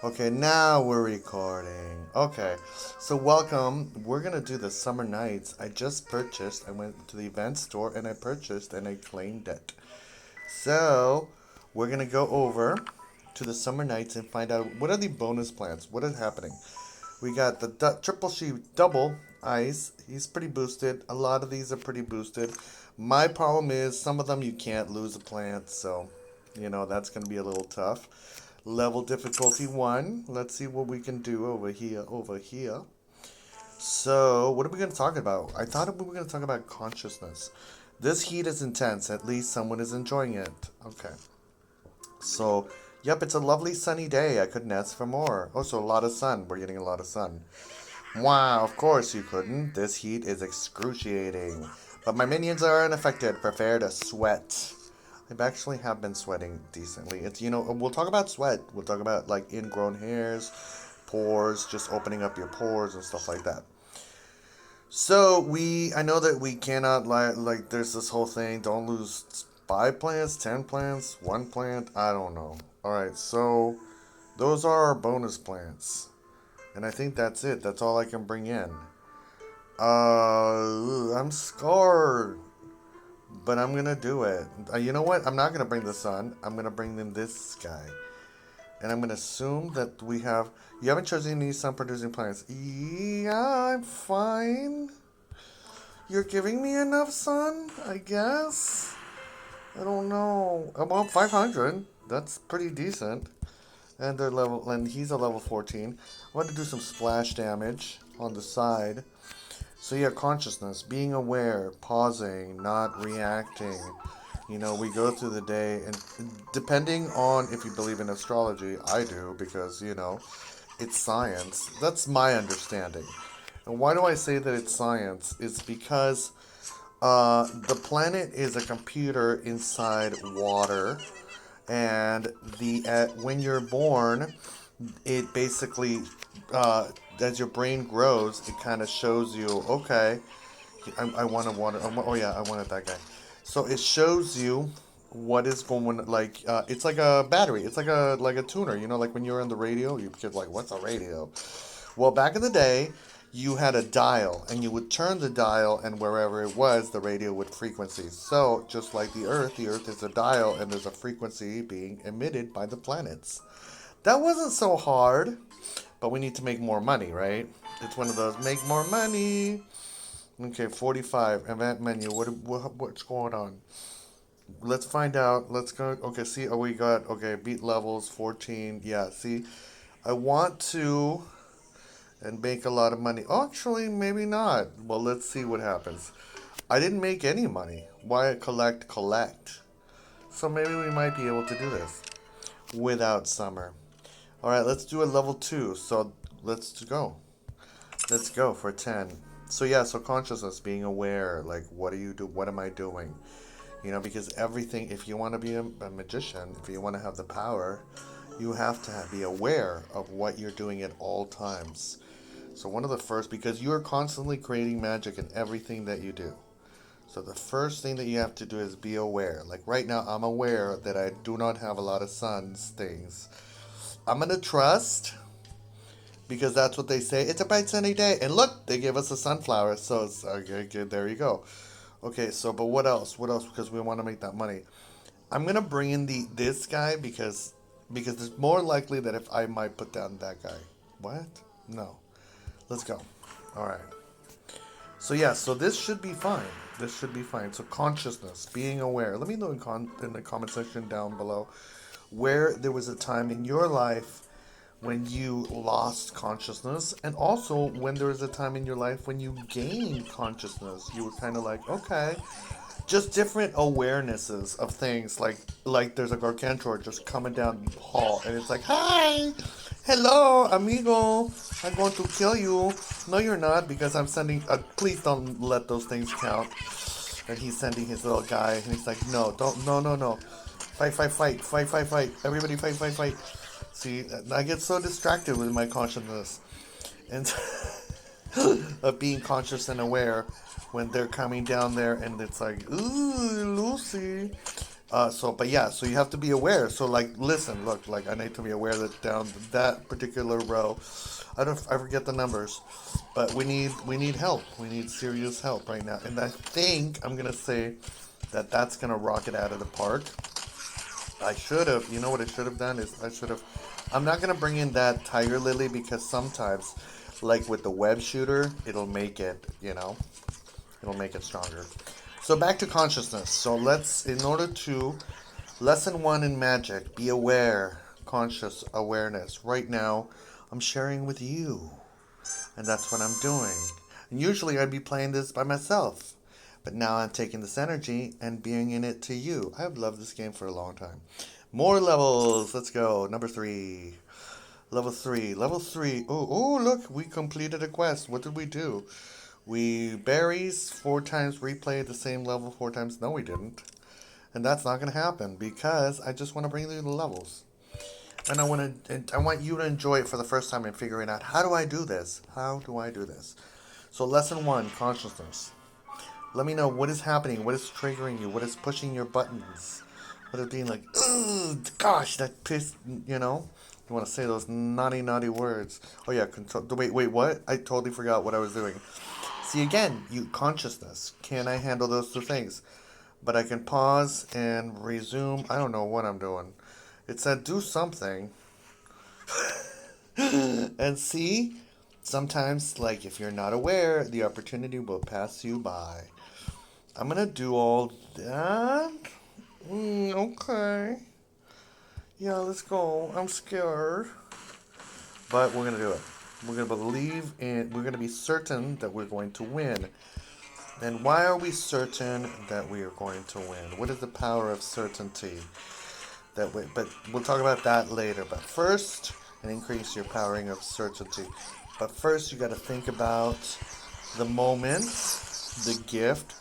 Okay, now we're recording. Okay, so welcome. We're gonna do the summer nights. I just purchased. I went to the event store and I purchased and I claimed it. So we're gonna go over to the summer nights and find out what are the bonus plans. What is happening? We got the triple sheet double ice. He's pretty boosted. A lot of these are pretty boosted. My problem is some of them you can't lose a plant, so that's gonna be a little tough. Level difficulty 1. Let's see what we can do over here, over here. So, what are we going to talk about? I thought we were going to talk about consciousness. This heat is intense. At least someone is enjoying it. Okay. So, yep, it's a lovely sunny day. I couldn't ask for more. Also, a lot of sun. We're getting a lot of sun. Wow, of course you couldn't. This heat is excruciating. But my minions are unaffected. Prepare to sweat. I actually have been sweating decently. We'll talk about sweat. We'll talk about like ingrown hairs, pores, just opening up your pores and stuff like that. So I know that we cannot there's this whole thing. Don't lose 5 plants, 10 plants, 1 plant. I don't know. All right, so those are our bonus plants, and I think that's it. That's all I can bring in. I'm scared. But I'm gonna do it. You know what? I'm not gonna bring the sun. I'm gonna bring in this guy. And I'm gonna assume that we have. You haven't chosen any sun producing plants. Yeah, I'm fine. You're giving me enough sun, I guess. I don't know. Well, 500. That's pretty decent. And they're level. And he's a level 14. I want to do some splash damage on the side. So yeah, consciousness, being aware, pausing, not reacting. We go through the day, and depending on if you believe in astrology, I do, because, it's science. That's my understanding. And why do I say that it's science? It's because the planet is a computer inside water, and when you're born, it basically as your brain grows, it kind of shows you, okay, I want to water. Oh yeah, I wanted that guy. So it shows you what is going like. It's like a battery. It's like a tuner. Like when you're on the radio, you get like, what's a radio? Well, back in the day, you had a dial, and you would turn the dial, and wherever it was, the radio would frequency. So just like the Earth is a dial, and there's a frequency being emitted by the planets. That wasn't so hard. But we need to make more money, right? It's one of those make more money. Okay, 45 event menu. What's going on? Let's find out. Let's go. Okay, see. Oh, we got beat levels 14. Yeah, see. I want to and make a lot of money. Oh, actually, maybe not. Well, let's see what happens. I didn't make any money. Why collect? So maybe we might be able to do this without summer. All right, let's do a level 2. So let's go. Let's go for 10. So yeah, so consciousness, being aware, like what do you do? What am I doing? Because everything, if you want to be a magician, if you want to have the power, you have to be aware of what you're doing at all times. So one of the first, because you're constantly creating magic in everything that you do. So the first thing that you have to do is be aware. Like right now, I'm aware that I do not have a lot of suns things. I'm going to trust because that's what they say. It's a bright sunny day. And look, they gave us a sunflower. So it's okay, good. There you go. Okay, so but what else? What else? Because we want to make that money. I'm going to bring in this guy because it's more likely that if I might put down that guy. What? No. Let's go. All right. So yeah, so this should be fine. This should be fine. So consciousness, being aware. Let me know in the comment section down below where there was a time in your life when you lost consciousness, and also when there was a time in your life when you gained consciousness. You were kind of like, okay, just different awarenesses of things. Like there's a gargantuar just coming down the hall, and it's like, hi, hello, amigo. I'm going to kill you. No, you're not, because I'm sending. Please don't let those things count. And he's sending his little guy, and he's like, no, don't, no, no, no. Fight, fight, fight, fight, fight, fight. Everybody fight, fight, fight. See, I get so distracted with my consciousness. And of being conscious and aware when they're coming down there, and it's like, ooh, Lucy. But yeah, so you have to be aware. So like, listen, look, like I need to be aware that down that particular row, I forget the numbers, but we need help. We need serious help right now. And I think I'm gonna say that that's gonna rock it out of the park. I should have, you know what I should have done is I should have. I'm not gonna bring in that tiger lily because sometimes, like with the web shooter, it'll make it stronger. So back to consciousness. So in order to lesson one in magic, be aware, conscious awareness. Right now, I'm sharing with you, and that's what I'm doing. And usually I'd be playing this by myself, but now I'm taking this energy and bringing it to you. I've loved this game for a long time. More levels. Let's go. Number three. Level three. Level three. Oh, look, we completed a quest. What did we do? We berries 4 times replay the same level 4 times. No, we didn't. And that's not going to happen because I just want to bring you the levels. And I want you to enjoy it for the first time and figuring out how do I do this? How do I do this? So lesson one, consciousness. Let me know what is happening, what is triggering you, what is pushing your buttons, what is being like, ugh, gosh, that pissed, you know? You want to say those naughty, naughty words. Oh yeah, control. Wait, what? I totally forgot what I was doing. See again, consciousness. Can I handle those 2 things? But I can pause and resume. I don't know what I'm doing. It said do something. And see, sometimes, like if you're not aware, the opportunity will pass you by. I'm gonna do all that. Okay. Yeah, let's go. I'm scared. But we're gonna do it. We're gonna believe in, we're gonna be certain that we're going to win. And why are we certain that we are going to win? What is the power of certainty? But we'll talk about that later. But first, and increase your powering of certainty. But first, you got to think about the moment. The gift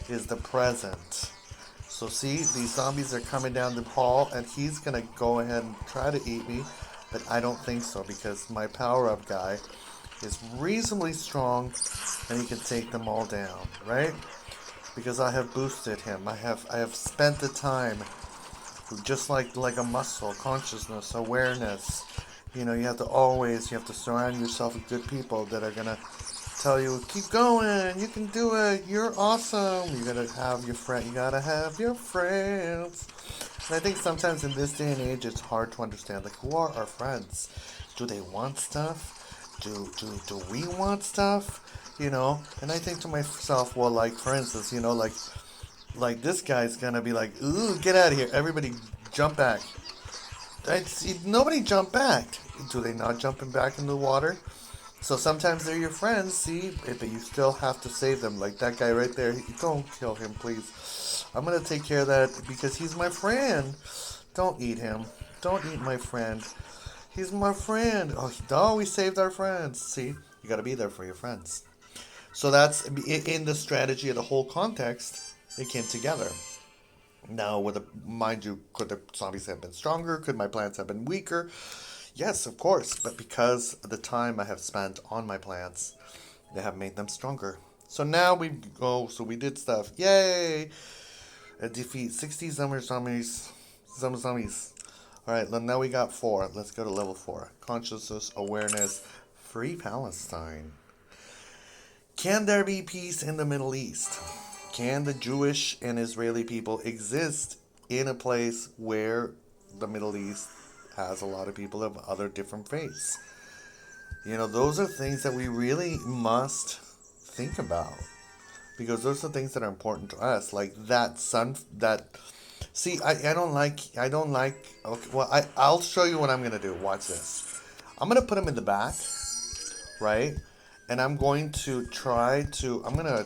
is the present. So see, these zombies are coming down the hall, and he's gonna go ahead and try to eat me, but I don't think so because my power-up guy is reasonably strong, and he can take them all down, right? Because I have boosted him. I have spent the time, just like a muscle, consciousness, awareness. You have to surround yourself with good people that are gonna tell you, keep going, you can do it, you're awesome. You gotta have your friend. You gotta have your friends. And I think sometimes in this day and age, it's hard to understand. Like, who are our friends? Do they want stuff? Do we want stuff? And I think to myself, well, like for instance, like this guy's gonna be like, ooh, get out of here! Everybody, jump back! Nobody jump back. Do they not jumping back in the water? So sometimes they're your friends, see, but you still have to save them. Like that guy right there. Don't kill him, please. I'm gonna take care of that because he's my friend. Don't eat him. Don't eat my friend. He's my friend. Oh, we saved our friends. See, you gotta be there for your friends. So that's in the strategy of the whole context. It came together. Now, mind you, could the zombies have been stronger? Could my plants have been weaker? Yes, of course, but because of the time I have spent on my plants, they have made them stronger. So now we did stuff. Yay! Defeat 60 zombies. Some zombies. Alright, now we got 4. Let's go to level 4. Consciousness, awareness, free Palestine. Can there be peace in the Middle East? Can the Jewish and Israeli people exist in a place where the Middle East has a lot of people of other different faiths? Those are things that we really must think about because those are things that are important to us. Like see, I don't like, okay, well, I'll show you what I'm going to do. Watch this. I'm going to put them in the back, right? And I'm going to I'm going to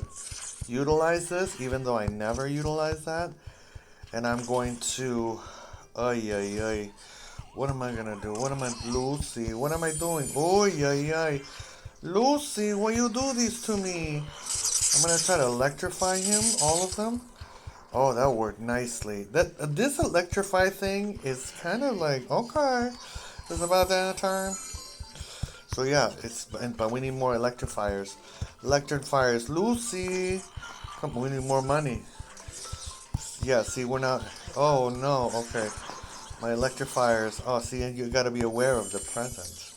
utilize this, even though I never utilize that. And I'm going to, what am I going to do? Lucy, what am I doing? Lucy, why you do this to me? I'm going to try to electrify him, all of them. Oh, that worked nicely. This electrify thing is kind of like, okay, it's about that time. So yeah, but we need more electrifiers. Lucy, come on, we need more money. Yeah, see, we're not. Oh no, okay. My electrifiers. Oh, see, you gotta be aware of the present.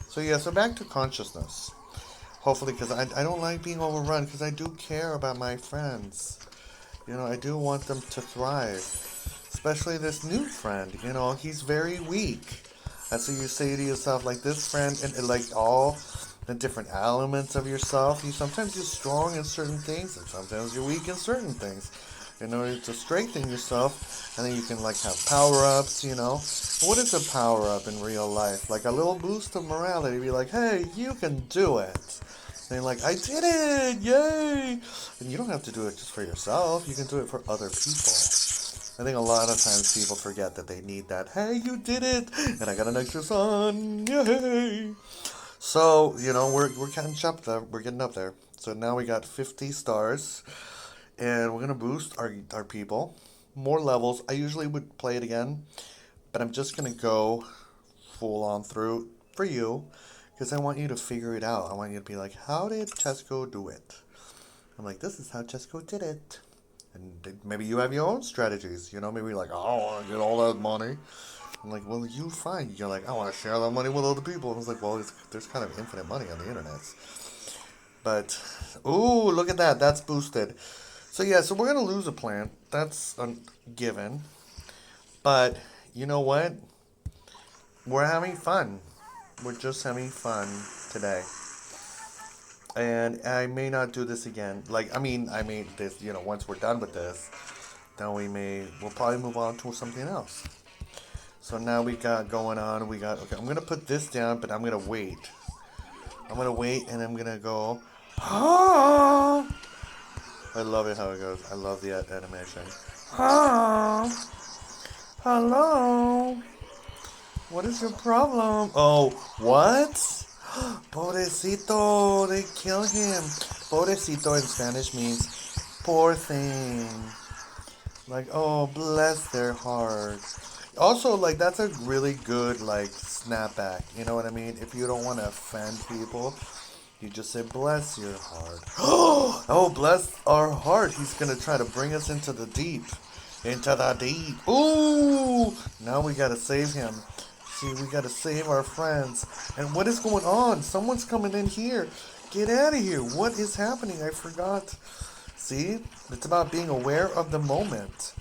So yeah, so back to consciousness. Hopefully, because I don't like being overrun, because I do care about my friends. I do want them to thrive. Especially this new friend. He's very weak. And so you say to yourself, like, this friend, and like all the different elements of yourself, sometimes you're strong in certain things, and sometimes you're weak in certain things. In order to strengthen yourself, and then you can, like, have power-ups. What is a power-up in real life? Like a little boost of morality. Be like, hey, you can do it. And you're like, I did it! Yay! And you don't have to do it just for yourself. You can do it for other people. I think a lot of times people forget that they need that. Hey, you did it! And I got an extra son! Yay! So, we're getting up there. We're getting up there. So now we got 50 stars. And we're going to boost our people. More levels. I usually would play it again. But I'm just going to go full on through for you. Because I want you to figure it out. I want you to be like, how did Chesco do it? I'm like, this is how Chesco did it. And maybe you have your own strategies. Maybe you're like, oh, I want to get all that money. I'm like, well, you fine. You're like, I want to share that money with other people. And I was like, well, there's kind of infinite money on the internet. But, ooh, look at that. That's boosted. So, yeah, so we're going to lose a plant. That's a given. But, you know what? We're having fun. We're just having fun today. And I may not do this again. Like, I mean, this, once we're done with this, then we'll probably move on to something else. So now we got going on, okay, I'm going to put this down, but I'm going to wait. And I'm going to go, ah! I love it how it goes. I love the animation. Ah! Hello? What is your problem? Oh, what? Pobrecito, they kill him. Pobrecito in Spanish means poor thing. Like, oh, bless their heart. Also, like, that's a really good, like, snapback. You know what I mean? If you don't want to offend people, you just say, bless your heart. Oh, bless our heart. He's going to try to bring us into the deep. Into the deep. Ooh! Now we got to save him. See, we got to save our friends. And what is going on? Someone's coming in here. Get out of here. What is happening? I forgot. See? It's about being aware of the moment.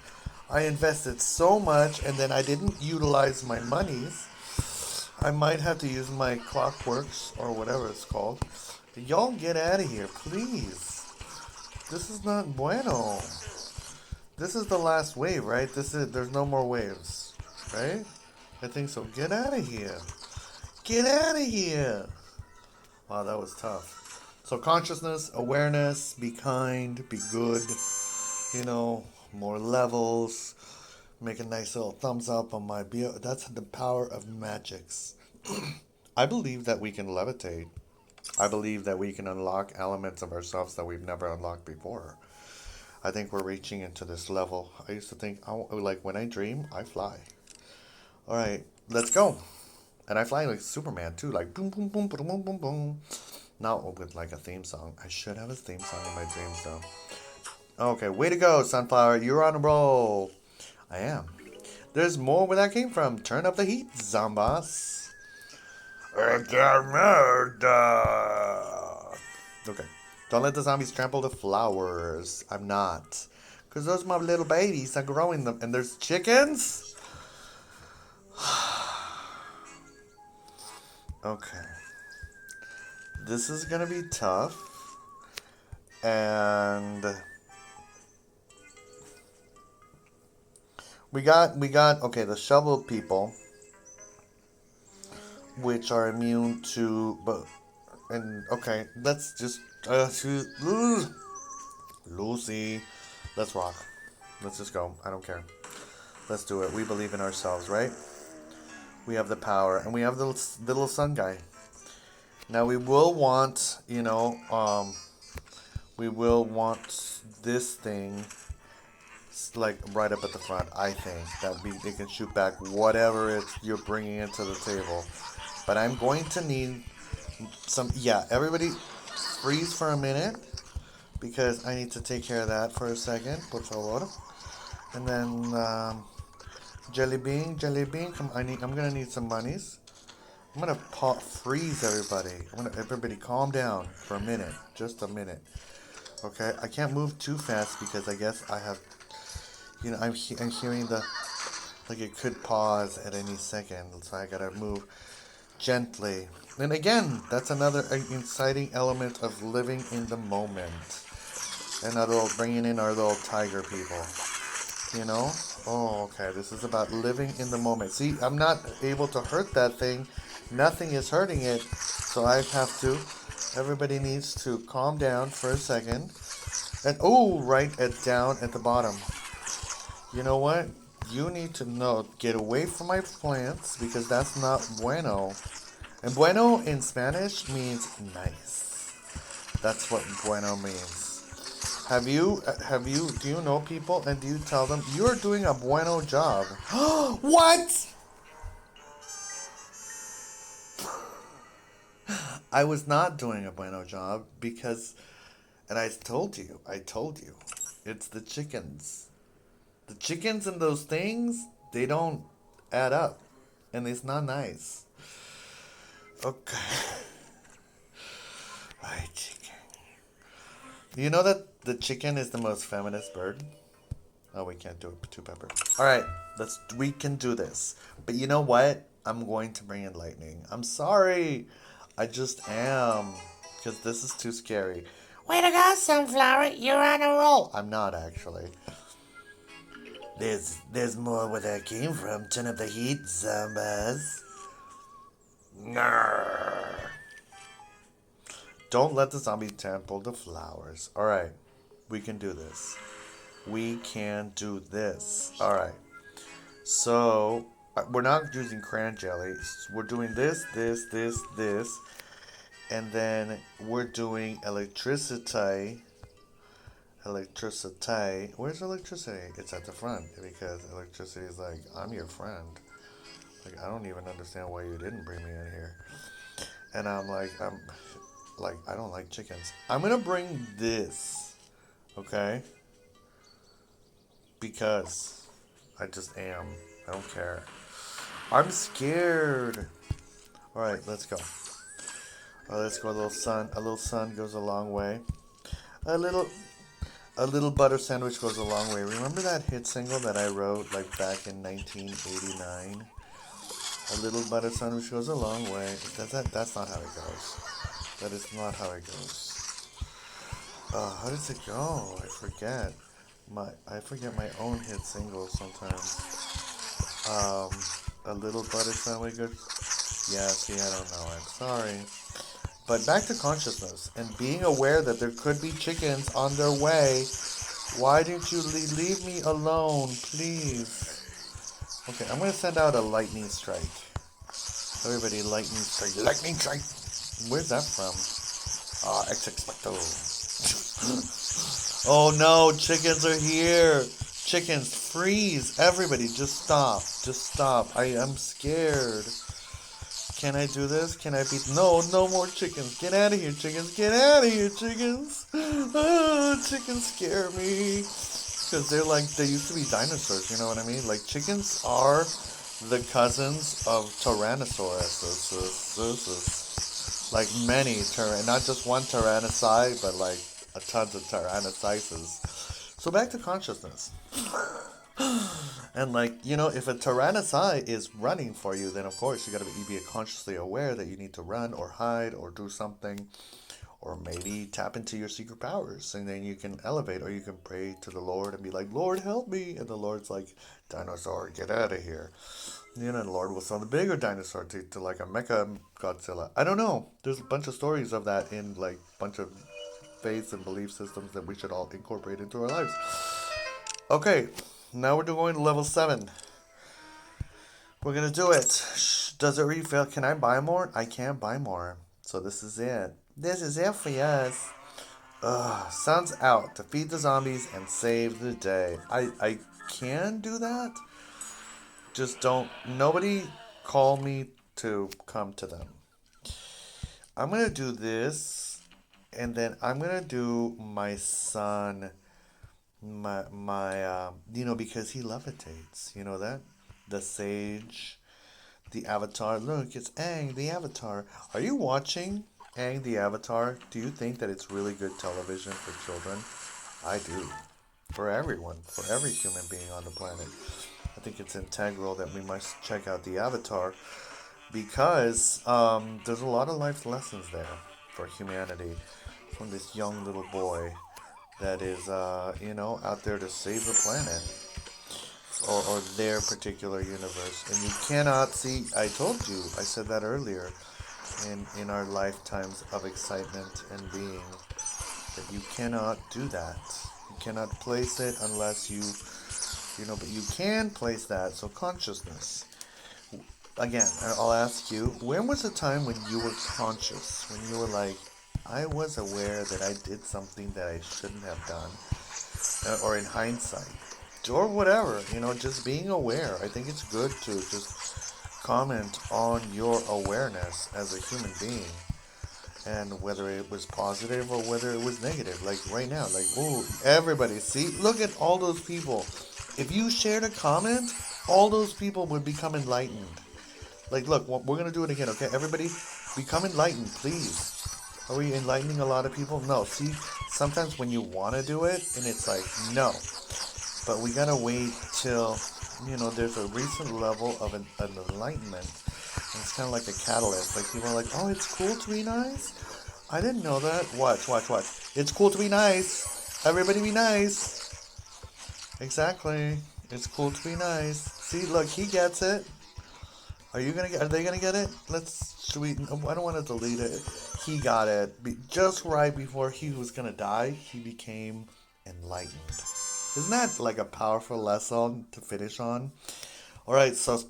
I invested so much and then I didn't utilize my monies. I might have to use my clockworks or whatever it's called. Y'all get out of here, please. This is not bueno. This is the last wave, right? There's no more waves, right? I think so. Get out of here. Get out of here. Wow, that was tough. So consciousness, awareness, be kind, be good, more levels, make a nice little thumbs up on my bio. That's the power of magics. I believe that we can levitate. I believe that we can unlock elements of ourselves that we've never unlocked before. I think we're reaching into this level. I used to think, like, when I dream, I fly. All right, let's go. And I fly like Superman, too, like boom, boom, boom, boom, boom, boom, boom. Not with, like, a theme song. I should have a theme song in my dreams, though. Okay, way to go, Sunflower. You're on a roll. I am. There's more where that came from. Turn up the heat, Zomboss. Okay. Don't let the zombies trample the flowers. I'm not. Because those my little babies are growing them. And there's chickens? Okay. This is going to be tough. And we got, okay, the shovel people, which are immune to, okay, let's just, Lucy, let's rock. Let's just go. I don't care. Let's do it. We believe in ourselves, right? We have the power, and we have the little sun guy. Now we will want, we will want this thing, like, right up at the front, I think. It can shoot back whatever you're bringing into the table. But I'm going to need some, everybody freeze for a minute, because I need to take care of that for a second, por favor. And then Jelly Bean, come. I'm gonna need some monies. I'm gonna freeze everybody. Everybody calm down for a minute, just a minute. Okay, I can't move too fast because I guess I have, I'm hearing the like it could pause at any second, so I gotta move gently. And again, that's another exciting element of living in the moment. And our little bringing in our little tiger people. You know? Oh, okay. This is about living in the moment. See, I'm not able to hurt that thing. Nothing is hurting it. So I have to. Everybody needs to calm down for a second. And oh, right at down at the bottom. You know what? You need to know. Get away from my plants because that's not bueno. And bueno in Spanish means nice. That's what bueno means. Do you know people and do you tell them you're doing a bueno job? What? I was not doing a bueno job because, and I told you, it's the chickens. The chickens and those things, they don't add up. And it's not nice. Okay. Right, chicken. You know that the chicken is the most feminist bird? Oh, we can't do it. Two pepper. All right, we can do this. But you know what? I'm going to bring in lightning. I'm sorry. I just am. Because this is too scary. Way to go, Sunflower. You're on a roll. I'm not, actually. There's more where that came from. Turn up the heat, zombies. Grrr. Don't let the zombies trample the flowers. All right, we can do this. We can do this. All right. So we're not using cran jelly. We're doing this, and then we're doing electricity. Electricity. Where's electricity? It's at the front because electricity is like, I'm your friend. Like, I don't even understand why you didn't bring me in here. And I'm like, I don't like chickens. I'm gonna bring this, okay? Because I just am. I don't care. I'm scared. All right, let's go. Let's go. A little sun goes a long way. A little A little butter sandwich goes a long way. Remember that hit single that I wrote like back in 1989? A little butter sandwich goes a long way. That's not how it goes. That is not how it goes. How does it go? I forget. I forget my own hit singles sometimes. Um, a little butter sandwich goes. Yeah, see, I don't know it. Sorry. But back to consciousness and being aware that there could be chickens on their way. Why didn't you leave me alone, please? Okay, I'm going to send out a lightning strike. Everybody, lightning strike. Lightning strike! Where's that from? Ex expecto. Oh no, chickens are here! Chickens, freeze! Everybody, just stop. Just stop. I am scared. Can I do this? Can I beat? No, no more chickens. Get out of here, chickens. Get out of here, chickens. Chickens scare me. Because they used to be dinosaurs, you know what I mean? Like, chickens are the cousins of Tyrannosaurus. Like many, not just one Tyrannosaurus, but like a tons of Tyrannosauruses. So back to consciousness. And if a Tyrannosaurus is running for you, then of course you gotta be consciously aware that you need to run or hide or do something, or maybe tap into your secret powers, and then you can elevate, or you can pray to the Lord and be like, Lord, help me, and the Lord's like, dinosaur, get out of here. The Lord will send the bigger dinosaur to like a mecha Godzilla. I don't know. There's a bunch of stories of that in like a bunch of faiths and belief systems that we should all incorporate into our lives. Okay, now we're going to level 7. We're gonna do it. Does it refill? Can I buy more? I can't buy more. So this is it. This is it for us. Sun's out. Defeat the zombies and save the day. I can do that. Just don't. Nobody call me to come to them. I'm gonna do this, and then I'm gonna do my son because he levitates. You know that? The sage, the avatar. Look, it's Aang, the avatar. Are you watching Aang, the avatar? Do you think that it's really good television for children? I do. For everyone, for every human being on the planet. I think it's integral that we must check out the avatar because there's a lot of life lessons there for humanity from this young little boy that is, out there to save the planet or their particular universe. And you cannot see, I told you, I said that earlier, in our lifetimes of excitement and being, that you cannot do that. You cannot place it unless but you can place that. So consciousness. Again, I'll ask you, when was the time when you were conscious? When you were like, I was aware that I did something that I shouldn't have done, or in hindsight, or whatever, just being aware. I think it's good to just comment on your awareness as a human being and whether it was positive or whether it was negative. Like right now, like, oh, everybody, see, look at all those people. If you shared a comment, all those people would become enlightened. Like, look, we're gonna do it again, okay? Everybody, become enlightened, please. Are we enlightening a lot of people? No. See, sometimes when you want to do it, and it's like, no. But we gotta wait till, there's a recent level of an enlightenment. And it's kind of like a catalyst. Like, people are like, oh, it's cool to be nice? I didn't know that. Watch, watch, watch. It's cool to be nice. Everybody be nice. Exactly. It's cool to be nice. See, look, he gets it. Are they gonna get it? Should we, I don't want to delete it. He got it. Just right before he was gonna die, he became enlightened. Isn't that like a powerful lesson to finish on? Alright, so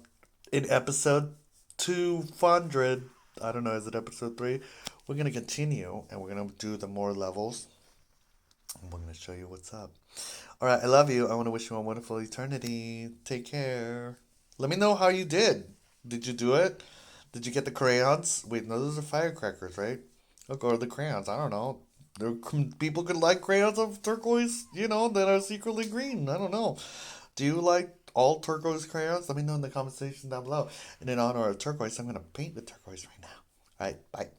in episode 200, I don't know, is it episode 3? We're gonna continue and we're gonna do the more levels. And we're gonna show you what's up. Alright, I love you. I wanna wish you a wonderful eternity. Take care. Let me know how you did. Did you do it? Did you get the crayons? Wait, no, those are firecrackers, right? Look, or the crayons. I don't know. People could like crayons of turquoise, that are secretly green. I don't know. Do you like all turquoise crayons? Let me know in the comment section down below. And in honor of turquoise, I'm going to paint with turquoise right now. All right, bye.